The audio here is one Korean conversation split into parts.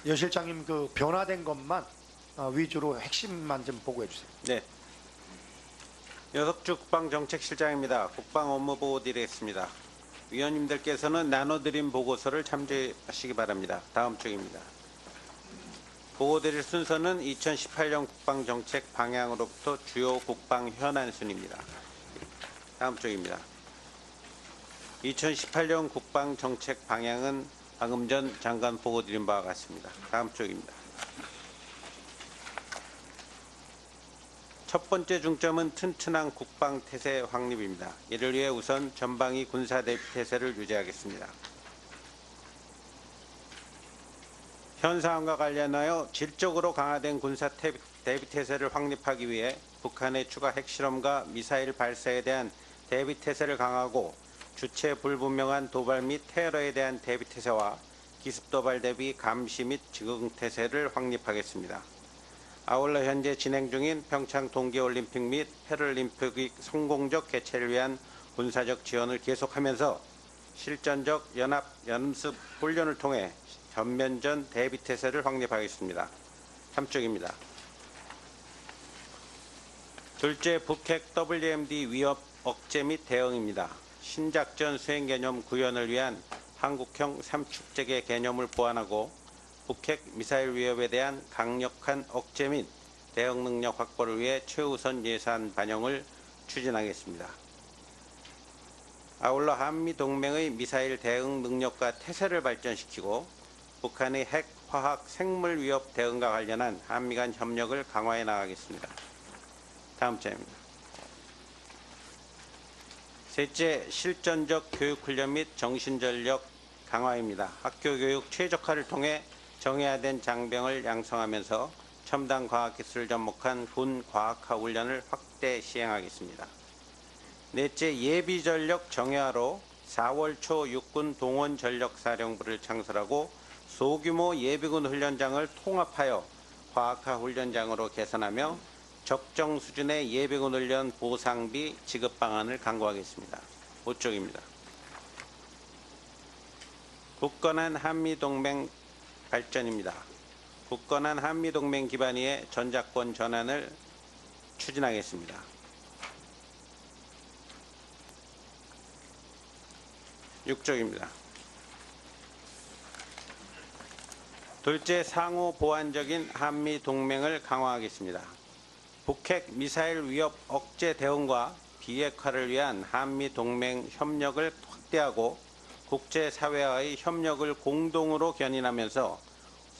여 실장님 그 변화된 것만 위주로 핵심만 좀 보고해 주세요. 네. 여석주 국방정책실장입니다. 국방 업무 보고 드리겠습니다. 위원님들께서는 나눠드린 보고서를 참조하시기 바랍니다. 다음 쪽입니다. 보고 드릴 순서는 2018년 국방정책 방향으로부터 주요 국방 현안 순입니다. 다음 쪽입니다. 2018년 국방정책 방향은 방금 전 잠깐 보고 드린 바와 같습니다. 다음 쪽입니다. 첫 번째 중점은 튼튼한 국방태세 확립입니다. 이를 위해 우선 전방위 군사대비태세를 유지하겠습니다. 현 상황과 관련하여 질적으로 강화된 군사대비태세를 확립하기 위해 북한의 추가 핵실험과 미사일 발사에 대한 대비태세를 강화하고 주체 불분명한 도발 및 테러에 대한 대비태세와 기습도발 대비 감시 및 즉응태세를 확립하겠습니다. 아울러 현재 진행 중인 평창 동계올림픽 및 패럴림픽의 성공적 개최를 위한 군사적 지원을 계속하면서 실전적 연합 연습 훈련을 통해 전면전 대비태세를 확립하겠습니다. 3쪽입니다. 둘째, 북핵 WMD 위협 억제 및 대응입니다. 신작전 수행 개념 구현을 위한 한국형 삼축제계 개념을 보완하고 북핵 미사일 위협에 대한 강력한 억제 및 대응 능력 확보를 위해 최우선 예산 반영을 추진하겠습니다. 아울러 한미동맹의 미사일 대응 능력과 태세를 발전시키고 북한의 핵, 화학, 생물 위협 대응과 관련한 한미 간 협력을 강화해 나가겠습니다. 다음 장입니다. 셋째, 실전적 교육훈련 및 정신전력 강화입니다. 학교 교육 최적화를 통해 정예화된 장병을 양성하면서 첨단 과학기술을 접목한 군 과학화 훈련을 확대 시행하겠습니다. 넷째, 예비전력 정예화로 4월 초 육군 동원전력사령부를 창설하고 소규모 예비군 훈련장을 통합하여 과학화 훈련장으로 개선하며 적정 수준의 예비군 훈련 보상비 지급 방안을 강구하겠습니다. 5쪽입니다. 굳건한 한미동맹 발전입니다. 굳건한 한미동맹 기반 위에 전작권 전환을 추진하겠습니다. (6쪽입니다) 둘째, 상호 보완적인 한미동맹을 강화하겠습니다. 북핵 미사일 위협 억제 대응과 비핵화를 위한 한미동맹 협력을 확대하고 국제사회와의 협력을 공동으로 견인하면서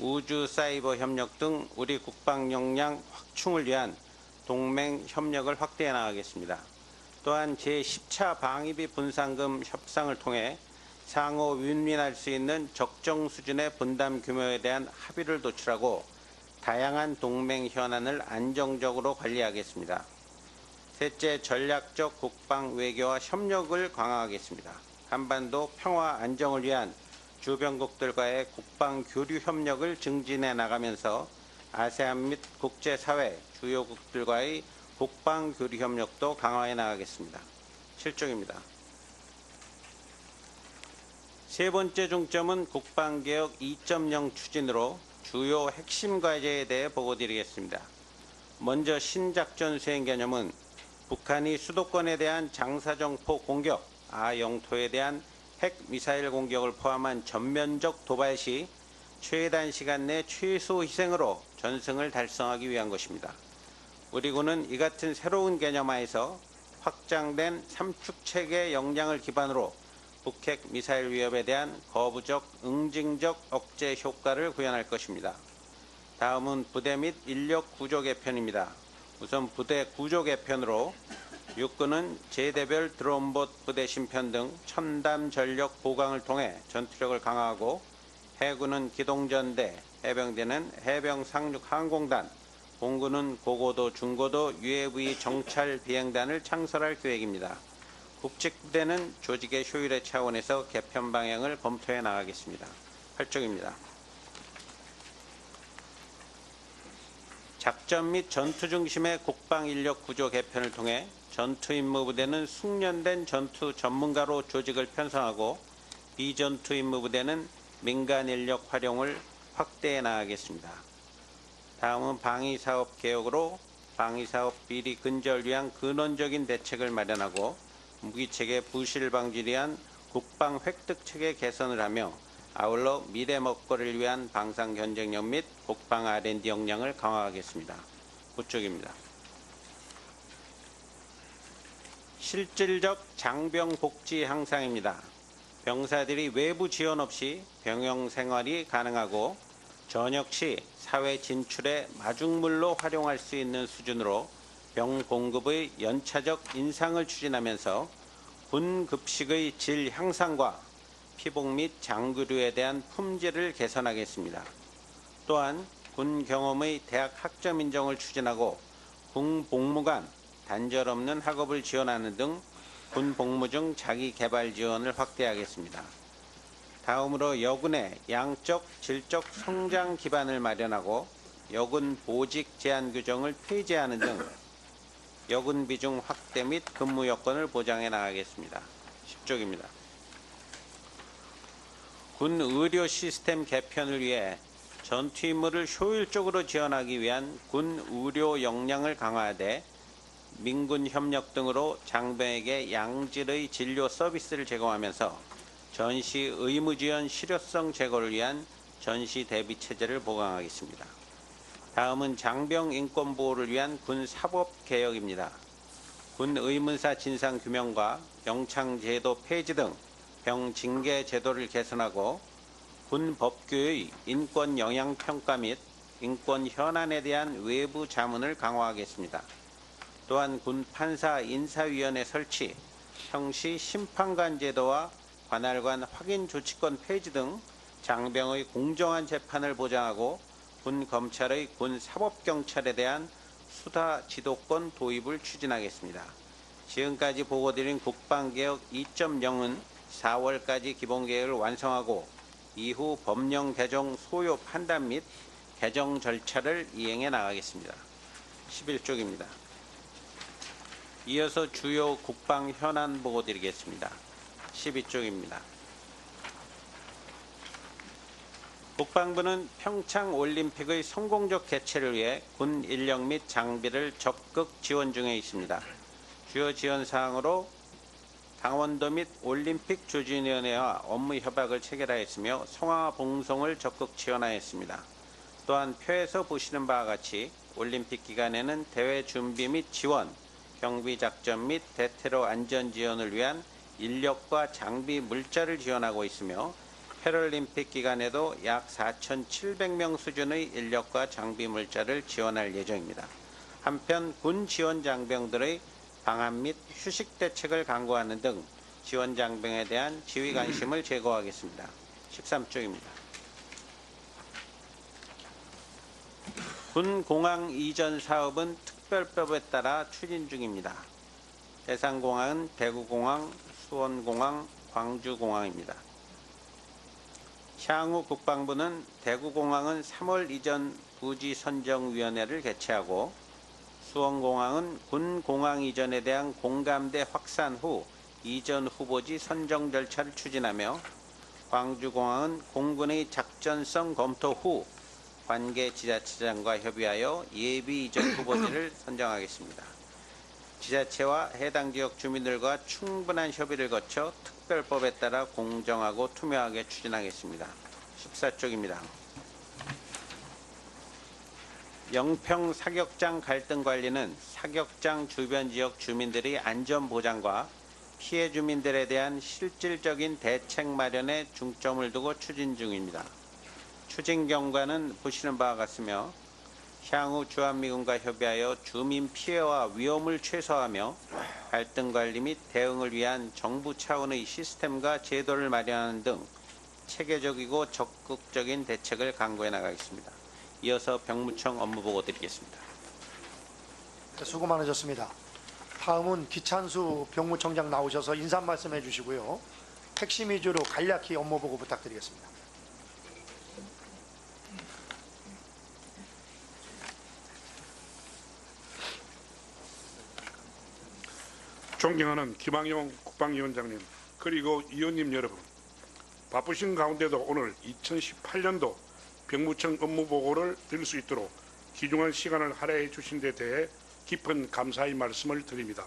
우주 사이버 협력 등 우리 국방 역량 확충을 위한 동맹 협력을 확대해 나가겠습니다. 또한 제10차 방위비 분담금 협상을 통해 상호 윈윈할 수 있는 적정 수준의 분담 규모에 대한 합의를 도출하고 다양한 동맹 현안을 안정적으로 관리하겠습니다. 셋째, 전략적 국방 외교와 협력을 강화하겠습니다. 한반도 평화 안정을 위한 주변국들과의 국방 교류 협력을 증진해 나가면서 아세안 및 국제사회 주요국들과의 국방 교류 협력도 강화해 나가겠습니다. 7쪽입니다. 세 번째 중점은 국방개혁 2.0 추진으로 주요 핵심 과제에 대해 보고드리겠습니다. 먼저 신작전 수행 개념은 북한이 수도권에 대한 장사정포 공격, 영토에 대한 핵 미사일 공격을 포함한 전면적 도발 시 최단 시간 내 최소 희생으로 전승을 달성하기 위한 것입니다. 우리 군은 이 같은 새로운 개념 하에서 확장된 삼축체계 역량을 기반으로 북핵 미사일 위협에 대한 거부적, 응징적 억제 효과를 구현할 것입니다. 다음은 부대 및 인력 구조 개편입니다. 우선 부대 구조 개편으로 육군은 제대별 드론봇 부대 심편 등 첨단 전력 보강을 통해 전투력을 강화하고 해군은 기동전대, 해병대는 해병 상륙 항공단, 공군은 고고도, 중고도 UAV 정찰 비행단을 창설할 계획입니다. 국직부대는 조직의 효율의 차원에서 개편 방향을 검토해 나가겠습니다. 8쪽입니다. 작전 및 전투 중심의 국방 인력 구조 개편을 통해 전투임무부대는 숙련된 전투 전문가로 조직을 편성하고 비전투임무부대는 민간 인력 활용을 확대해 나가겠습니다. 다음은 방위사업 개혁으로 방위사업 비리 근절을 위한 근원적인 대책을 마련하고 무기체계 부실 방지를 위한 국방 획득 체계 개선을 하며 아울러 미래 먹거리를 위한 방산 경쟁력 및 국방 R&D 역량을 강화하겠습니다. 9쪽입니다. 실질적 장병 복지 향상입니다. 병사들이 외부 지원 없이 병영 생활이 가능하고 전역 시 사회 진출의 마중물로 활용할 수 있는 수준으로 병 공급의 연차적 인상을 추진하면서 군 급식의 질 향상과 피복 및 장교류에 대한 품질을 개선하겠습니다. 또한 군 경험의 대학 학점 인정을 추진하고 군 복무관 단절 없는 학업을 지원하는 등 군 복무 중 자기 개발 지원을 확대하겠습니다. 다음으로 여군의 양적, 질적 성장 기반을 마련하고 여군 보직 제한 규정을 폐지하는 등 여군 비중 확대 및 근무 여건을 보장해 나가겠습니다. 10쪽입니다. 군 의료 시스템 개편을 위해 전투 임무를 효율적으로 지원하기 위한 군 의료 역량을 강화하되 민군 협력 등으로 장병에게 양질의 진료 서비스를 제공하면서 전시 의무 지원 실효성 제고를 위한 전시 대비 체제를 보강하겠습니다. 다음은 장병 인권 보호를 위한 군 사법 개혁입니다. 군 의문사 진상 규명과 병창 제도 폐지 등 병 징계 제도를 개선하고 군 법규의 인권 영향 평가 및 인권 현안에 대한 외부 자문을 강화하겠습니다. 또한 군 판사 인사위원회 설치, 형시 심판관 제도와 관할관 확인 조치권 폐지 등 장병의 공정한 재판을 보장하고 군 검찰의 군 사법경찰에 대한 수사 지도권 도입을 추진하겠습니다. 지금까지 보고드린 국방개혁 2.0은 4월까지 기본계획을 완성하고 이후 법령 개정 소요 판단 및 개정 절차를 이행해 나가겠습니다. 11쪽입니다. 이어서 주요 국방 현안 보고드리겠습니다. 12쪽입니다. 국방부는 평창 올림픽의 성공적 개최를 위해 군 인력 및 장비를 적극 지원 중에 있습니다. 주요 지원 사항으로 강원도 및 올림픽 조직위원회와 업무 협약을 체결하였으며 성화 봉송을 적극 지원하였습니다. 또한 표에서 보시는 바와 같이 올림픽 기간에는 대회 준비 및 지원, 경비 작전 및 대테러 안전 지원을 위한 인력과 장비 물자를 지원하고 있으며 패럴림픽 기간에도 약 4,700명 수준의 인력과 장비 물자를 지원할 예정입니다. 한편 군 지원 장병들의 방한 및 휴식 대책을 강구하는 등 지원 장병에 대한 지휘 관심을 제고하겠습니다. 13쪽입니다. 군 공항 이전 사업은 특별법에 따라 추진 중입니다. 대상 공항은 대구공항, 수원공항, 광주공항입니다. 향후 국방부는 대구공항은 3월 이전 부지선정위원회를 개최하고 수원공항은 군 공항 이전에 대한 공감대 확산 후 이전 후보지 선정 절차를 추진하며 광주공항은 공군의 작전성 검토 후 관계 지자체장과 협의하여 예비 이전 후보지를 선정하겠습니다. 지자체와 해당 지역 주민들과 충분한 협의를 거쳐 특별법에 따라 공정하고 투명하게 추진하겠습니다. 14쪽입니다. 영평 사격장 갈등 관리는 사격장 주변 지역 주민들의 안전 보장과 피해 주민들에 대한 실질적인 대책 마련에 중점을 두고 추진 중입니다. 추진 경과는 보시는 바와 같으며 향후 주한미군과 협의하여 주민 피해와 위험을 최소화하며 갈등 관리 및 대응을 위한 정부 차원의 시스템과 제도를 마련하는 등 체계적이고 적극적인 대책을 강구해 나가겠습니다. 이어서 병무청 업무 보고 드리겠습니다. 수고 많으셨습니다. 다음은 기찬수 병무청장 나오셔서 인사 말씀해 주시고요. 핵심 위주로 간략히 업무 보고 부탁드리겠습니다. 존경하는 김학용 국방위원장님 그리고 위원님 여러분, 바쁘신 가운데도 오늘 2018년도 병무청 업무 보고를 드릴 수 있도록 귀중한 시간을 할애해 주신 데 대해 깊은 감사의 말씀을 드립니다.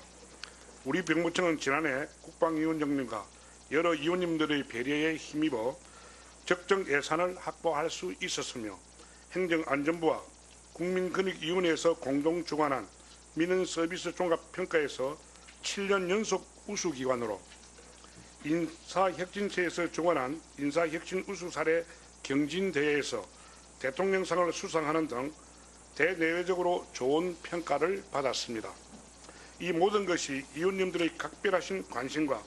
우리 병무청은 지난해 국방위원장님과 여러 위원님들의 배려에 힘입어 적정 예산을 확보할 수 있었으며 행정안전부와 국민권익위원회에서 공동 주관한 민원서비스 종합평가에서 7년 연속 우수기관으로 인사혁신처에서 주관한 인사혁신 우수사례 경진대회에서 대통령상을 수상하는 등 대내외적으로 좋은 평가를 받았습니다. 이 모든 것이 위원님들의 각별하신 관심과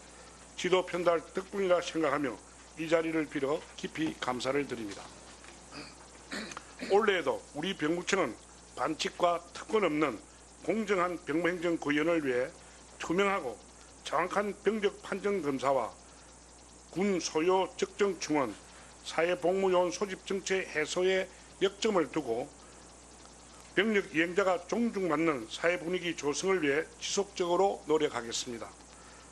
지도 편달 덕분이라 생각하며 이 자리를 빌어 깊이 감사를 드립니다. 올해에도 우리 병무청은 반칙과 특권 없는 공정한 병무행정 구현을 위해 투명하고 정확한 병력 판정 검사와 군 소요 적정 충원, 사회복무요원 소집 정체 해소에 역점을 두고 병력 이행자가 존중받는 사회 분위기 조성을 위해 지속적으로 노력하겠습니다.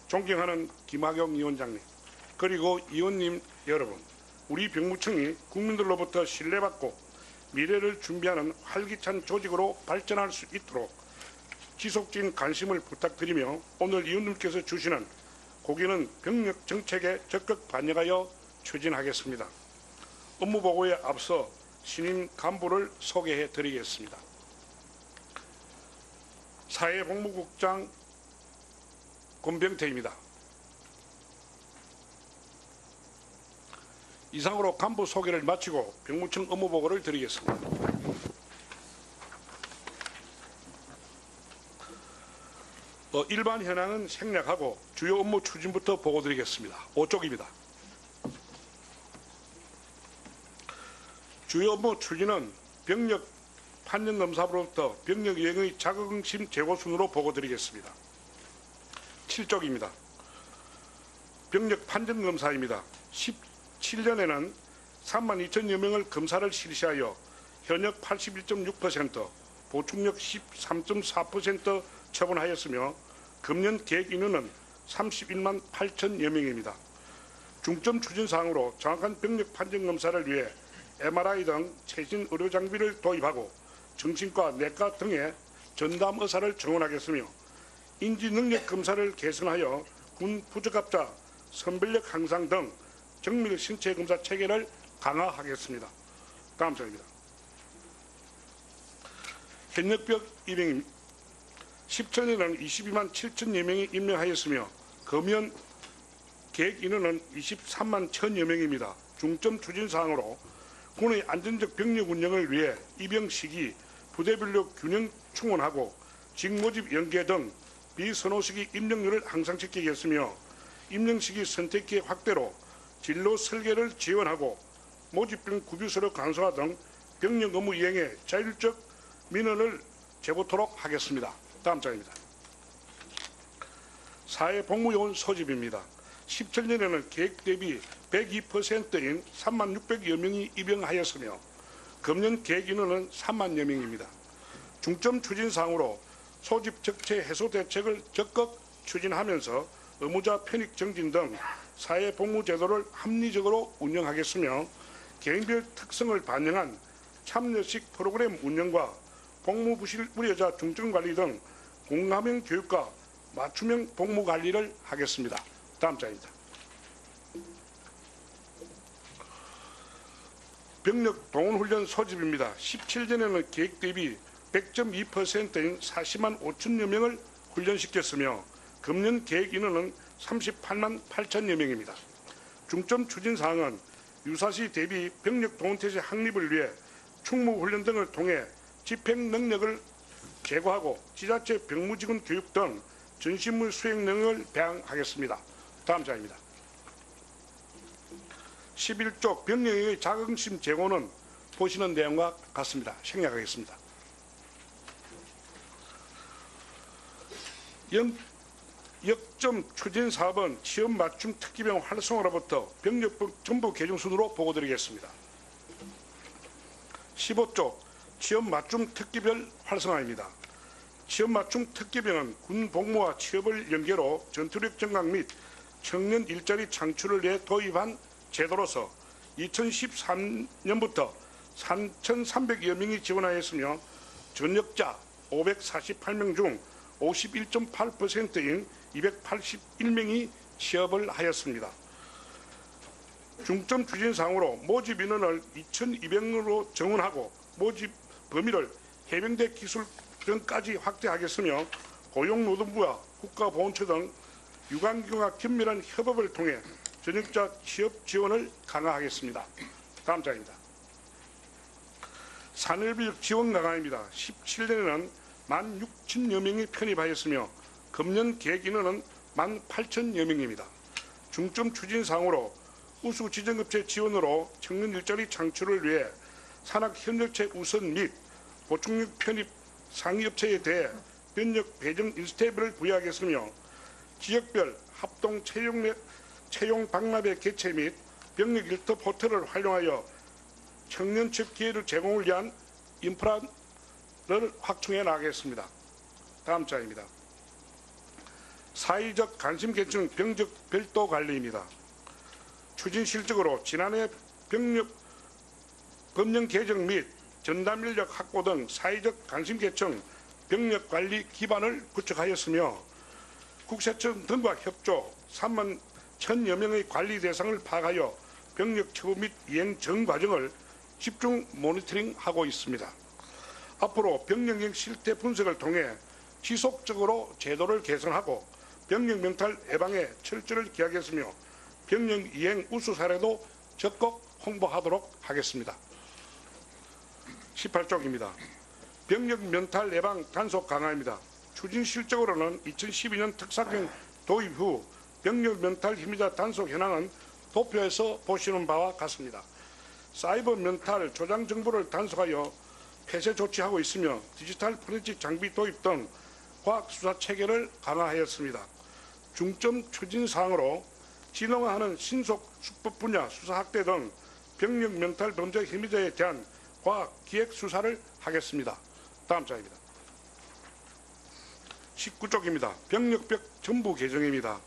존경하는 김학용 위원장님, 그리고 위원님 여러분, 우리 병무청이 국민들로부터 신뢰받고 미래를 준비하는 활기찬 조직으로 발전할 수 있도록 지속적인 관심을 부탁드리며 오늘 위원님께서 주시는 고기는 병력 정책에 적극 반영하여 추진하겠습니다. 업무보고에 앞서 신임 간부를 소개해 드리겠습니다. 사회복무국장 권병태입니다. 이상으로 간부 소개를 마치고 병무청 업무보고를 드리겠습니다. 일반 현황은 생략하고 주요 업무 추진부터 보고드리겠습니다. 5쪽입니다. 주요 업무 추진은 병력 판정검사로부터 병력 이행의 자긍심 제고 순으로 보고드리겠습니다. 7쪽입니다. 병력 판정검사입니다. 17년에는 32,000여 명을 검사를 실시하여 현역 81.6%, 보충력 13.4% 처분하였으며 금년 계획 인원은 31만 8천여 명입니다. 중점 추진사항으로 정확한 병력 판정검사를 위해 MRI 등 최신 의료 장비를 도입하고 정신과 내과 등의 전담 의사를 정원하겠으며 인지능력 검사를 개선하여 군 부적합자 선별력 향상 등 정밀 신체 검사 체계를 강화하겠습니다. 다음 장입니다. 현역병 임용 10천에는 22만 7천여 명이 임명하였으며 금연 계획 인원은 23만 1천여 명입니다. 중점 추진 사항으로 군의 안전적 병력 운영을 위해 입영 시기 부대별로 균형 충원하고 직모집 연계 등 비선호 시기 임명률을 향상시키겠으며 임명 시기 선택기 확대로 진로 설계를 지원하고 모집병 구비소를 간소화 등 병력 업무 이행에 자율적 민원을 제보토록 하겠습니다. 다음 장입니다. 사회복무요원 소집입니다. 17년에는 계획 대비 102%인 3만 600여 명이 입영하였으며 금년 계획 인원은 3만여 명입니다. 중점 추진 사항으로 소집 적체 해소 대책을 적극 추진하면서 의무자 편익 정진 등 사회복무 제도를 합리적으로 운영하겠으며 개인별 특성을 반영한 참여식 프로그램 운영과 복무부실 우려자 중증관리 등 공감형 교육과 맞춤형 복무 관리를 하겠습니다. 다음 장입니다. 병력 동원훈련 소집입니다. 17년에는 계획 대비 100.2%인 40만 5천여 명을 훈련시켰으며 금년 계획 인원은 38만 8천여 명입니다. 중점 추진 사항은 유사시 대비 병력 동원태세 확립을 위해 충무훈련 등을 통해 집행 능력을 제고하고 지자체 병무직원 교육 등 전시물 수행 능력을 배양하겠습니다. 다음 장입니다. 11조 병력의 자긍심 제고는 보시는 내용과 같습니다. 생략하겠습니다. 역점 추진 사업은 취업 맞춤 특기병 활성화로부터 병력부 전부 개정 순으로 보고드리겠습니다. 15조 취업 맞춤 특기별 활성화입니다. 취업 맞춤 특기병은 군 복무와 취업을 연계로 전투력 증강 및 청년 일자리 창출을 위해 도입한 제도로서 2013년부터 3,300여 명이 지원하였으며 전역자 548명 중 51.8%인 281명이 취업을 하였습니다. 중점 추진사항으로 모집 인원을 2,200명으로 정원하고 모집 범위를 해병대 기술병까지 확대하겠으며 고용노동부와 국가보훈처 등 유관기관과 긴밀한 협업을 통해 전역자 취업 지원을 강화하겠습니다. 다음 장입니다. 산업인력 지원 강화입니다. 17년에는 16,000여 명이 편입하였으며 금년 계획 인원은 18,000여 명입니다. 중점 추진 사항으로 우수 지정업체 지원으로 청년 일자리 창출을 위해 산학 협력체 우선 및 보충력 편입 상위업체에 대해 변력 배정 인스텝을 부여하겠으며 지역별 합동 채용 박람회 개최 및 병력 일터 포털을 활용하여 청년 취업 기회를 제공을 위한 인프라를 확충해 나가겠습니다. 다음 장입니다. 사회적 관심 계층 병적 별도 관리입니다. 추진 실적으로 지난해 법령 개정 및 전담 인력 확보 등 사회적 관심 계층 병력 관리 기반을 구축하였으며 국세청 등과 협조 3만 1,000여 명의 관리 대상을 파악하여 병력 처분 및 이행 전 과정을 집중 모니터링하고 있습니다. 앞으로 병력형 실태 분석을 통해 지속적으로 제도를 개선하고 병력 명탈 예방에 철저를 기하겠으며 병력 이행 우수 사례도 적극 홍보하도록 하겠습니다. 18쪽입니다. 병력 면탈 예방 단속 강화입니다. 추진 실적으로는 2012년 특사경 도입 후 병력 면탈 혐의자 단속 현황은 도표에서 보시는 바와 같습니다. 사이버 면탈 조작 정보를 단속하여 폐쇄 조치하고 있으며 디지털 포렌식 장비 도입 등 과학 수사 체계를 강화하였습니다. 중점 추진 사항으로 진흥화하는 신속 수법 분야 수사 확대 등 병력 면탈 범죄 혐의자에 대한 과학 기획 수사를 하겠습니다. 다음 장입니다. 19쪽입니다. 병력벽 전부 개정입니다.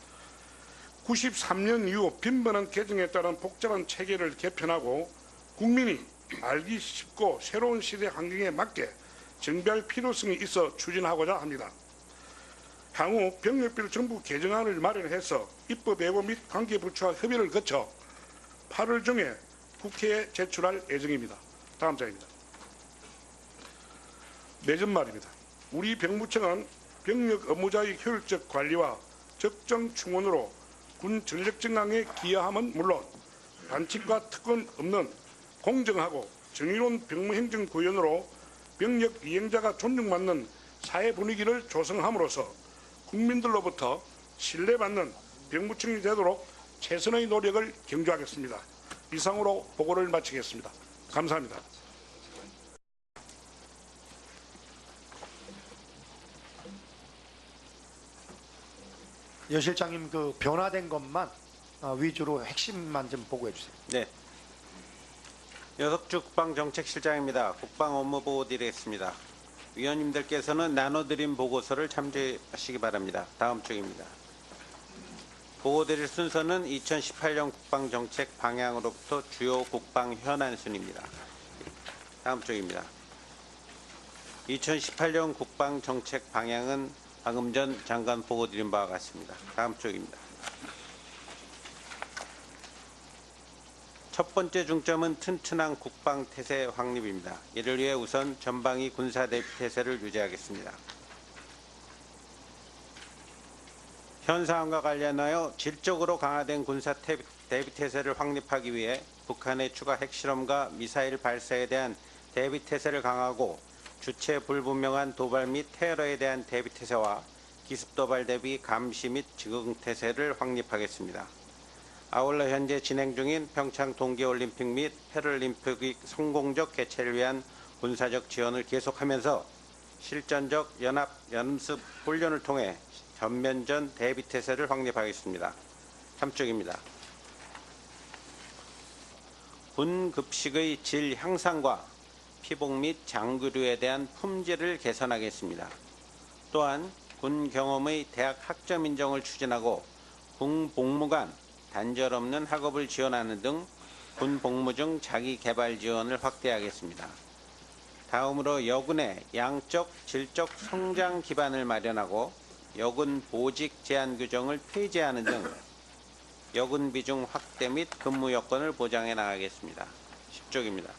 93년 이후 빈번한 개정에 따른 복잡한 체계를 개편하고 국민이 알기 쉽고 새로운 시대 환경에 맞게 정비할 필요성이 있어 추진하고자 합니다. 향후 병력별 정부 개정안을 마련해서 입법예고 및 관계부처와 협의를 거쳐 8월 중에 국회에 제출할 예정입니다. 다음 장입니다. 내전 말입니다. 우리 병무청은 병력 업무자의 효율적 관리와 적정 충원으로 군 전력 증강에 기여함은 물론 반칙과 특권 없는 공정하고 정의로운 병무행정 구현으로 병력 이행자가 존중받는 사회 분위기를 조성함으로써 국민들로부터 신뢰받는 병무청이 되도록 최선의 노력을 경주하겠습니다. 이상으로 보고를 마치겠습니다. 감사합니다. 여 실장님 그 변화된 것만 위주로 핵심만 좀 보고해 주세요. 네. 여석주 국방정책실장입니다. 국방업무보고 드리겠습니다. 위원님들께서는 나눠드린 보고서를 참조하시기 바랍니다. 다음 쪽입니다. 보고 드릴 순서는 2018년 국방정책 방향으로부터 주요 국방 현안 순입니다. 다음 쪽입니다. 2018년 국방정책 방향은 방금 전 잠깐 보고 드린 바와 같습니다. 다음 쪽입니다. 첫 번째 중점은 튼튼한 국방태세 확립입니다. 이를 위해 우선 전방위 군사대비태세를 유지하겠습니다. 현 사안과 관련하여 질적으로 강화된 군사대비태세를 확립하기 위해 북한의 추가 핵실험과 미사일 발사에 대한 대비태세를 강화하고 주체 불분명한 도발 및 테러에 대한 대비태세와 기습도발 대비 감시 및 즉응태세를 확립하겠습니다. 아울러 현재 진행 중인 평창 동계올림픽 및 패럴림픽의 성공적 개최를 위한 군사적 지원을 계속하면서 실전적 연합 연습 훈련을 통해 전면전 대비태세를 확립하겠습니다. 3쪽입니다. 군 급식의 질 향상과 피복 및 장교류에 대한 품질을 개선하겠습니다. 또한 군 경험의 대학 학점 인정을 추진하고 군복무관 단절 없는 학업을 지원하는 등 군 복무 중 자기 개발 지원을 확대하겠습니다. 다음으로 여군의 양적, 질적 성장 기반을 마련하고 여군 보직 제한 규정을 폐지하는 등 여군 비중 확대 및 근무 여건을 보장해 나가겠습니다. 10쪽입니다.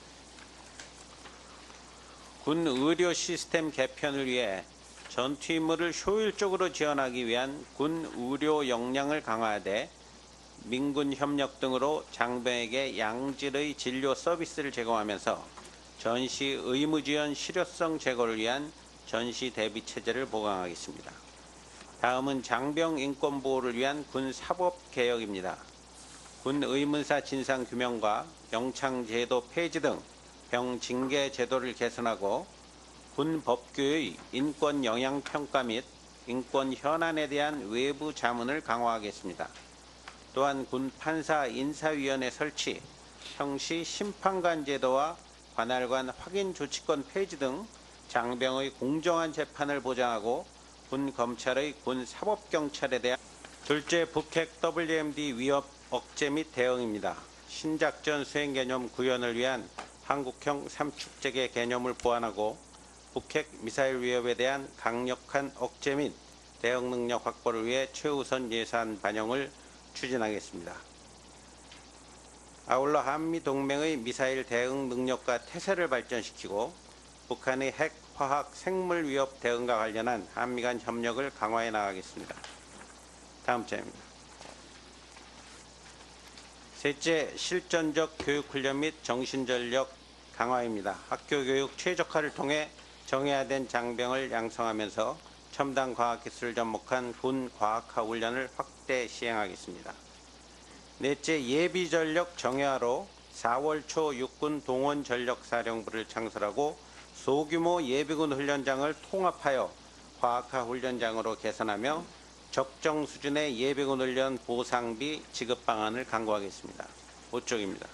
군 의료 시스템 개편을 위해 전투 임무를 효율적으로 지원하기 위한 군 의료 역량을 강화하되 민군 협력 등으로 장병에게 양질의 진료 서비스를 제공하면서 전시 의무 지원 실효성 제고를 위한 전시 대비 체제를 보강하겠습니다. 다음은 장병 인권 보호를 위한 군 사법 개혁입니다. 군 의문사 진상 규명과 영창 제도 폐지 등 병 징계 제도를 개선하고 군 법규의 인권 영향 평가 및 인권 현안에 대한 외부 자문을 강화하겠습니다. 또한 군 판사 인사위원회 설치, 형시 심판관 제도와 관할관 확인 조치권 폐지 등 장병의 공정한 재판을 보장하고 군 검찰의 군 사법경찰에 대한 둘째 북핵 WMD 위협 억제 및 대응입니다. 신작전 수행 개념 구현을 위한 한국형 삼축제계 개념을 보완하고 북핵 미사일 위협에 대한 강력한 억제 및 대응 능력 확보를 위해 최우선 예산 반영을 추진하겠습니다. 아울러 한미동맹의 미사일 대응 능력과 태세를 발전시키고 북한의 핵, 화학, 생물 위협 대응과 관련한 한미 간 협력을 강화해 나가겠습니다. 다음 장입니다. 셋째, 실전적 교육훈련 및 정신전력 강화입니다. 학교 교육 최적화를 통해 정예화된 장병을 양성하면서 첨단 과학기술을 접목한 군 과학화 훈련을 확대 시행하겠습니다. 넷째, 예비전력 정예화로 4월 초 육군 동원전력사령부를 창설하고 소규모 예비군 훈련장을 통합하여 과학화 훈련장으로 개선하며 적정 수준의 예비군 훈련 보상비 지급 방안을 강구하겠습니다. 5쪽입니다.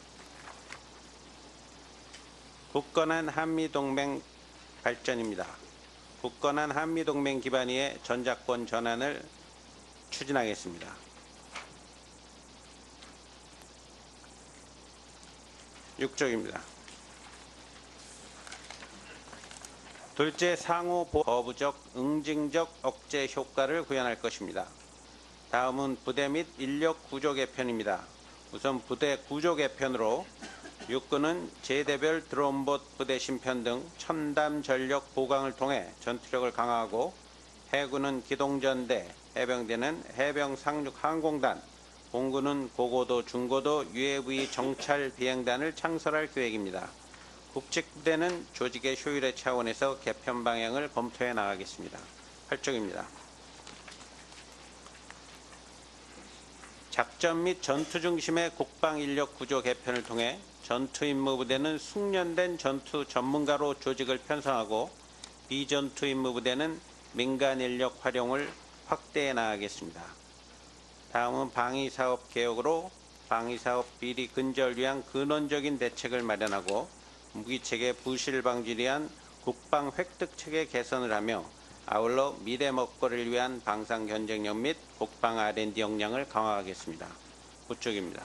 굳건한 한미동맹 발전입니다. 굳건한 한미동맹 기반 위에 전작권 전환을 추진하겠습니다. (6쪽입니다) 둘째, 상호 거부적, 응징적 억제 효과를 구현할 것입니다. 다음은 부대 및 인력 구조 개편입니다. 우선 부대 구조 개편으로 육군은 제대별 드론봇 부대 심편 등 첨단 전력 보강을 통해 전투력을 강화하고 해군은 기동전대, 해병대는 해병 상륙 항공단, 공군은 고고도, 중고도 UAV 정찰 비행단을 창설할 계획입니다. 국직부대는 조직의 효율의 차원에서 개편 방향을 검토해 나가겠습니다. 8쪽입니다. 작전 및 전투 중심의 국방 인력 구조 개편을 통해 전투 임무 부대는 숙련된 전투 전문가로 조직을 편성하고 비전투 임무 부대는 민간 인력 활용을 확대해 나가겠습니다. 다음은 방위사업 개혁으로 방위사업 비리 근절을 위한 근원적인 대책을 마련하고 무기체계 부실 방지를 위한 국방 획득체계 개선을 하며 아울러 미래 먹거리를 위한 방산 경쟁력 및 국방 R&D 역량을 강화하겠습니다. 9쪽입니다.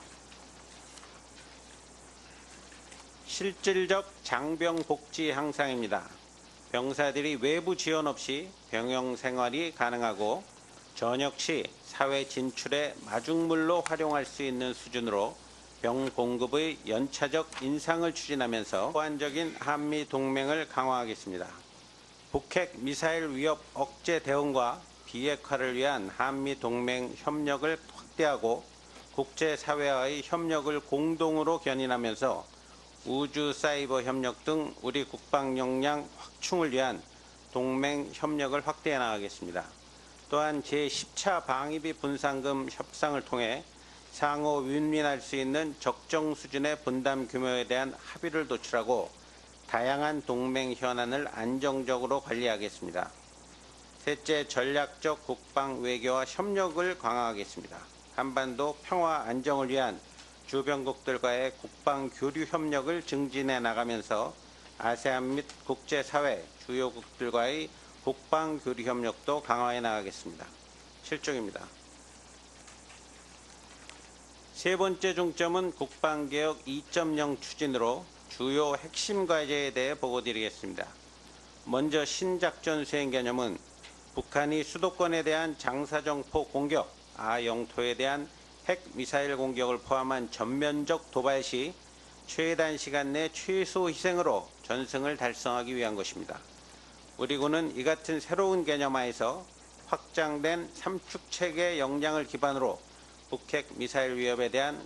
실질적 장병 복지 향상입니다. 병사들이 외부 지원 없이 병영 생활이 가능하고 전역 시 사회 진출의 마중물로 활용할 수 있는 수준으로 병 공급의 연차적 인상을 추진하면서 보완적인 한미 동맹을 강화하겠습니다. 북핵 미사일 위협 억제 대응과 비핵화를 위한 한미 동맹 협력을 확대하고 국제사회와의 협력을 공동으로 견인하면서 우주 사이버 협력 등 우리 국방 역량 확충을 위한 동맹 협력을 확대해 나가겠습니다. 또한 제10차 방위비 분담금 협상을 통해 상호 윈윈할 수 있는 적정 수준의 분담 규모에 대한 합의를 도출하고 다양한 동맹 현안을 안정적으로 관리하겠습니다. 셋째, 전략적 국방 외교와 협력을 강화하겠습니다. 한반도 평화 안정을 위한 주변국들과의 국방 교류 협력을 증진해 나가면서 아세안 및 국제사회 주요국들과의 국방 교류 협력도 강화해 나가겠습니다. 7쪽입니다. 세 번째 중점은 국방개혁 2.0 추진으로 주요 핵심 과제에 대해 보고드리겠습니다. 먼저 신작전 수행 개념은 북한이 수도권에 대한 장사정포 공격, 영토에 대한 핵 미사일 공격을 포함한 전면적 도발 시 최단 시간 내 최소 희생으로 전승을 달성하기 위한 것입니다. 우리 군은 이 같은 새로운 개념 하에서 확장된 삼축체계 역량을 기반으로 북핵 미사일 위협에 대한